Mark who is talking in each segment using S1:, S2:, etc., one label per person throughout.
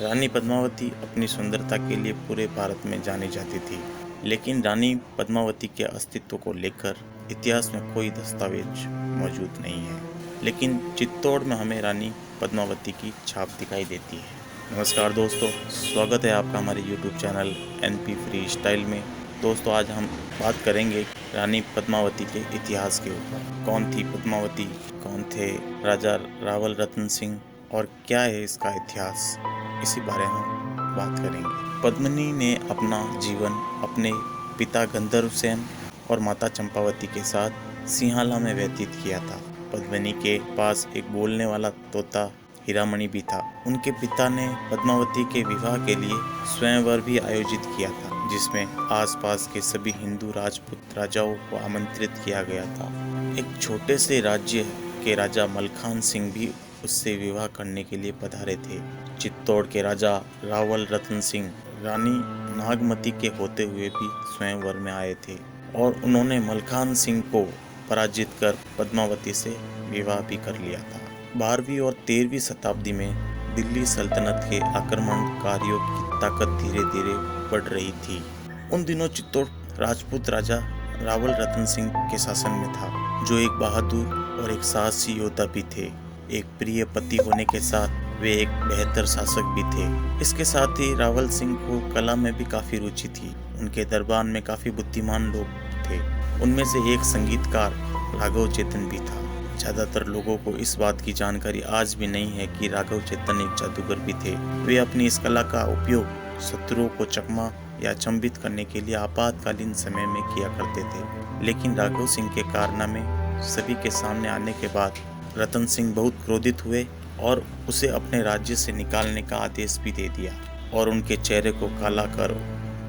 S1: रानी पद्मावती अपनी सुंदरता के लिए पूरे भारत में जानी जाती थी, लेकिन रानी पद्मावती के अस्तित्व को लेकर इतिहास में कोई दस्तावेज मौजूद नहीं है। लेकिन चित्तौड़ में हमें रानी पद्मावती की छाप दिखाई देती है। नमस्कार दोस्तों, स्वागत है आपका हमारे YouTube channel NP free style में। दोस्तों, आज हम बात करेंगे रानी पद्मावती के इतिहास के ऊपर। कौन थी पद्मावती, कौन थे राजा रावल रतन सिंह और क्या है इसका इतिहास, इसी बारे में हम बात करेंगे। पद्मिनी ने अपना जीवन अपने पिता गंधर्व सेन और माता चंपावती के साथ सिंहाला में व्यतीत किया था। पद्मिनी के पास एक बोलने वाला तोता हीरामणि भी था। उनके पिता ने पद्मावती के विवाह के लिए स्वयंवर भी आयोजित किया था, जिसमें आसपास के सभी हिंदू राजपूत राजाओं को आमंत्रित किया गया था। एक छोटे से राज्य के राजा मलखान सिंह भी उससे विवाह करने के लिए पधारे थे। चित्तौड़ के राजा रावल रतन सिंह रानी नागमती के होते हुए भी स्वयंवर में आए थे और उन्होंने मलखान सिंह को पराजित कर पद्मावती से विवाह भी कर लिया था। 12वीं और 13वीं शताब्दी में दिल्ली सल्तनत के आक्रमणकारियों की ताकत धीरे धीरे बढ़ रही थी। उन दिनों चित्तौड़ राजपूत राजा रावल रतन सिंह के शासन में था, जो एक बहादुर और एक साहसी योद्धा भी थे। एक प्रिय पति होने के साथ वे एक बेहतर शासक भी थे। इसके साथ ही रावल सिंह को कला में भी काफी रुचि थी। उनके दरबार में काफी बुद्धिमान लोग थे। उनमें से एक संगीतकार राघव चेतन भी था। ज्यादातर लोगों को इस बात की जानकारी आज भी नहीं है कि राघव चेतन एक जादूगर भी थे। वे अपनी इस कला का उपयोग शत्रुओं को चकमा या अचंभित करने के लिए आपातकालीन समय में किया करते थे। लेकिन राघव सिंह के कारनामे सभी के सामने आने के बाद रतन सिंह बहुत क्रोधित हुए और उसे अपने राज्य से निकालने का आदेश भी दे दिया और उनके चेहरे को काला कर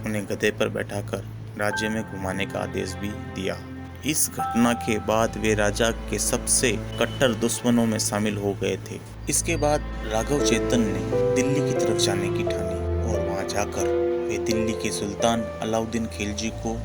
S1: उन्हें गधे पर बैठाकर राज्य में घुमाने का आदेश भी दिया। इस घटना के बाद वे राजा के सबसे कट्टर दुश्मनों में शामिल हो गए थे। इसके बाद राघव चेतन ने दिल्ली की तरफ जाने की ठानी और वहां जाकर वे दिल्ली के सुल्तान अलाउद्दीन खिलजी को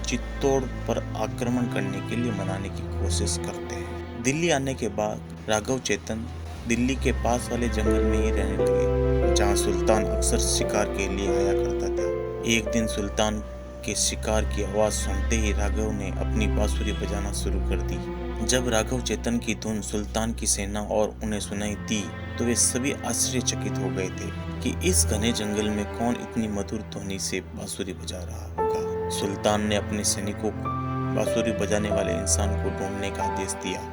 S1: चित्तौड़ पर आक्रमण करने के लिए मनाने की कोशिश करते हैं। दिल्ली आने के बाद राघव चेतन दिल्ली के पास वाले जंगल में ही रहने लगे, जहां सुल्तान अक्सर शिकार के लिए आया करता था। एक दिन सुल्तान के शिकार की आवाज सुनते ही राघव ने अपनी बांसुरी बजाना शुरू कर दी। जब राघव चेतन की धुन सुल्तान की सेना और उन्हें सुनाई दी तो वे सभी आश्चर्यचकित हो गए थे कि इस घने जंगल में कौन इतनी मधुर ध्वनि से बांसुरी बजा रहा होगा। सुल्तान ने अपने सैनिकों को बांसुरी बजाने वाले इंसान को ढूंढने का आदेश दिया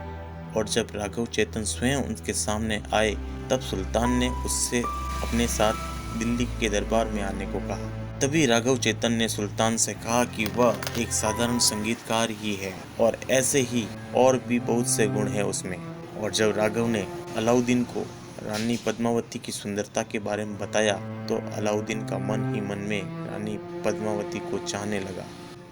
S1: और जब राघव चेतन स्वयं उनके सामने आए तब सुल्तान ने उससे अपने साथ दिल्ली के दरबार में आने को कहा। तभी राघव चेतन ने सुल्तान से कहा कि वह एक साधारण संगीतकार ही है और ऐसे ही और भी बहुत से गुण हैं उसमें। और जब राघव ने अलाउद्दीन को रानी पद्मावती की सुंदरता के बारे में बताया तो अलाउद्दीन का मन ही मन में रानी पद्मावती को चाहने लगा।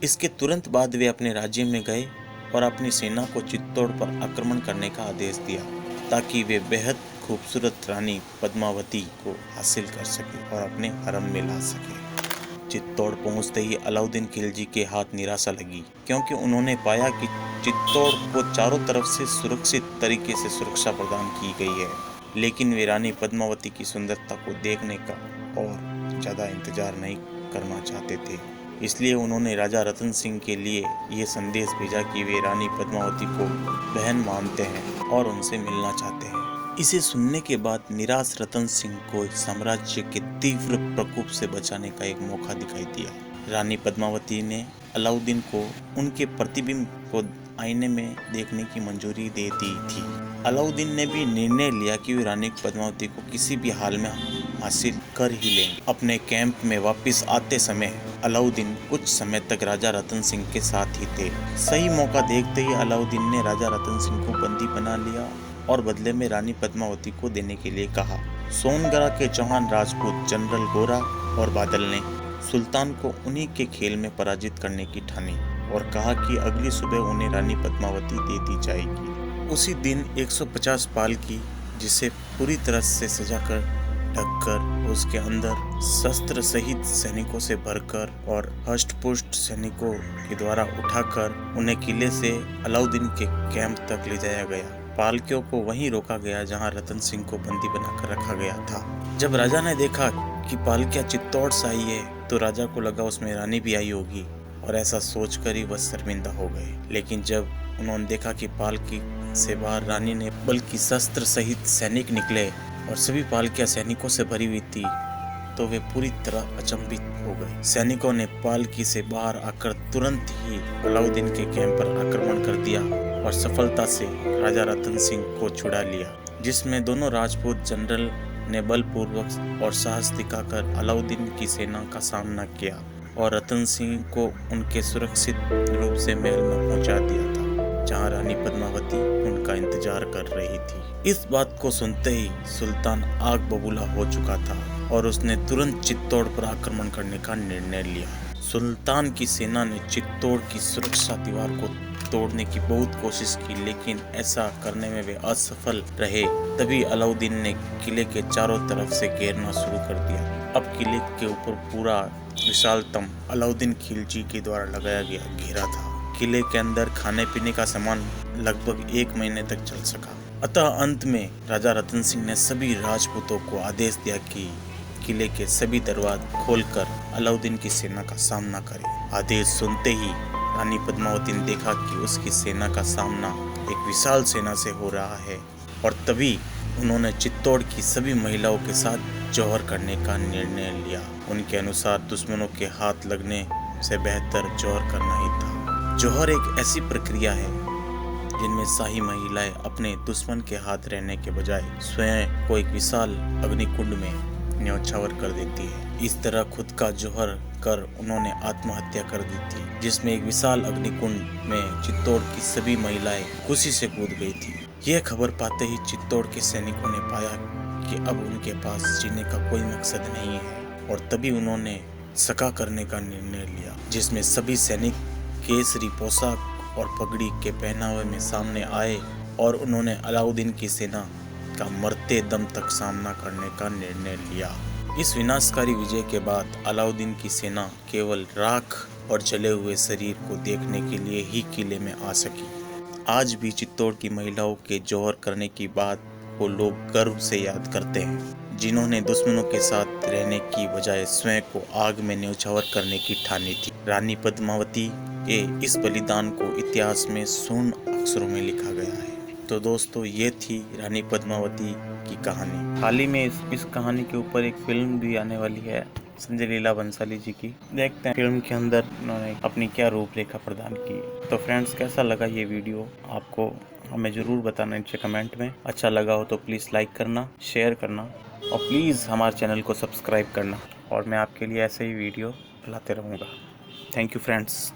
S1: इसके तुरंत बाद वे अपने राज्य में गए और अपनी सेना को चित्तौड़ पर आक्रमण करने का आदेश दिया ताकि वे बेहद खूबसूरत रानी पद्मावती को हासिल कर सके और अपने हरम में ला सके। चित्तौड़ पहुंचते ही अलाउद्दीन खिलजी के हाथ निराशा लगी, क्योंकि उन्होंने पाया कि चित्तौड़ को चारों तरफ से सुरक्षित तरीके से सुरक्षा प्रदान की गई है, लेकिन वे रानी पद्मावती की सुंदरता को देखने का और ज़्यादा इंतजार नहीं करना चाहते थे। इसलिए उन्होंने राजा रतन सिंह के लिए ये संदेश भेजा कि वे रानी पद्मावती को बहन मानते हैं और उनसे मिलना चाहते हैं। इसे सुनने के बाद निराश रतन सिंह को साम्राज्य के तीव्र प्रकोप से बचाने का एक मौका दिखाई दिया। रानी पद्मावती ने अलाउद्दीन को उनके प्रतिबिंब को आईने में देखने की मंजूरी दे दी थी। अलाउद्दीन ने भी निर्णय लिया कि वे रानी पद्मावती को किसी भी हाल में हासिल कर ही लेंगे। अपने कैंप में वापस आते समय अलाउद्दीन कुछ समय तक राजा रतन सिंह के साथ ही थे। सही मौका देखते ही अलाउद्दीन ने राजा रतन सिंह को बंदी बना लिया और बदले में रानी पद्मावती को देने के लिए कहा। सोनगढ़ के चौहान राजपूत जनरल गोरा और बादल ने सुल्तान को उन्हीं के खेल में पराजित करने की ठानी और कहा कि अगली सुबह उन्हें रानी पद्मावती दे दी जाएगी। उसी दिन 150 पालकी, जिसे पूरी तरह से सजाकर ढककर उसके अंदर शस्त्र सहित सैनिकों से भरकर और हष्ट-पुष्ट सैनिकों के द्वारा उठाकर उन्हें किले से अलाउद्दीन के कैंप तक ले जाया गया। पालकियों को वहीं रोका गया जहां रतन सिंह को बंदी बनाकर रखा गया था। जब राजा ने देखा कि पालकियां चित्तौड़ से आई है तो राजा को लगा उसमें रानी भी आई होगी और ऐसा सोचकर ही वह शर्मिंदा हो गए। लेकिन जब उन्होंने देखा कि पालकी से बाहर रानी ने बल्कि शस्त्र सहित सैनिक निकले और सभी पालकियां सैनिकों से भरी हुई थी तो वे पूरी तरह अचंभित हो गए। सैनिकों ने पालकी से बाहर आकर तुरंत ही अलाउद्दीन के कैंप पर आक्रमण कर दिया और सफलता से राजा रतन सिंह को छुड़ा लिया, जिसमें दोनों राजपूत जनरल ने बलपूर्वक और साहस दिखाकर अलाउद्दीन की सेना का सामना किया और रतन सिंह को उनके सुरक्षित रूप से महल में पहुंचा दिया था, जहां रानी पद्मावती उनका इंतजार कर रही थी। इस बात को सुनते ही सुल्तान आग बबूला हो चुका था और उसने तुरंत चित्तौड़ पर आक्रमण करने का निर्णय लिया। सुल्तान की सेना ने चित्तौड़ की सुरक्षा दीवार को तोड़ने की बहुत कोशिश की, लेकिन ऐसा करने में वे असफल रहे। तभी अलाउद्दीन ने किले के चारों तरफ से घेरना शुरू कर दिया। अब किले के ऊपर पूरा विशालतम अलाउद्दीन खिलजी के द्वारा लगाया गया घेरा था। किले के अंदर खाने पीने का सामान लगभग 1 महीने तक चल सका। अतः अंत में राजा रतन सिंह ने सभी राजपूतों को आदेश दिया कि किले के सभी दरवाजे खोलकर अलाउद्दीन की सेना का सामना करें। आदेश सुनते ही रानी पद्मावती ने देखा कि उसकी सेना का सामना एक विशाल सेना से हो रहा है और तभी उन्होंने चित्तौड़ की सभी महिलाओं के साथ जौहर करने का निर्णय लिया। उनके अनुसार दुश्मनों के हाथ लगने से बेहतर जौहर करना ही था। जौहर एक ऐसी प्रक्रिया है जिनमें शाही महिलाएं अपने दुश्मन के हाथ रहने के बजाय स्वयं को एक विशाल अग्निकुंड में न्यौछावर कर देती है। इस तरह खुद का जौहर कर उन्होंने आत्महत्या कर दी थी, जिसमें एक विशाल अग्निकुंड में चित्तौड़ की सभी महिलाएं खुशी से कूद गई थी। यह खबर पाते ही चित्तौड़ के सैनिकों ने पाया कि अब उनके पास जीने का कोई मकसद नहीं है और तभी उन्होंने सका करने का निर्णय लिया, जिसमें सभी सैनिक केसरी पोशाक और पगड़ी के पहनावे में सामने आए और उन्होंने अलाउद्दीन की सेना का मरते दम तक सामना करने का निर्णय लिया। इस विनाशकारी विजय के बाद अलाउद्दीन की सेना केवल राख और जले हुए शरीर को देखने के लिए ही किले में आ सकी। आज भी चित्तौड़ की महिलाओं के जौहर करने की बात को लोग गर्व से याद करते हैं, जिन्होंने दुश्मनों के साथ रहने की बजाय स्वयं को आग में न्यौछावर करने की ठानी थी। रानी पद्मावती के इस बलिदान को इतिहास में स्वर्ण अक्षरों में लिखा गया है। तो दोस्तों, ये थी रानी पद्मावती की कहानी। हाल ही में इस कहानी के ऊपर एक फिल्म भी आने वाली है संजय लीला बंसाली जी की। देखते हैं फिल्म के अंदर उन्होंने अपनी क्या रूपरेखा प्रदान की। तो फ्रेंड्स, कैसा लगा ये वीडियो आपको हमें ज़रूर बताना नीचे कमेंट में। अच्छा लगा हो तो प्लीज़ लाइक करना, शेयर करना और प्लीज़ हमारे चैनल को सब्सक्राइब करना और मैं आपके लिए ऐसे ही वीडियो लाते रहूँगा। Thank you friends.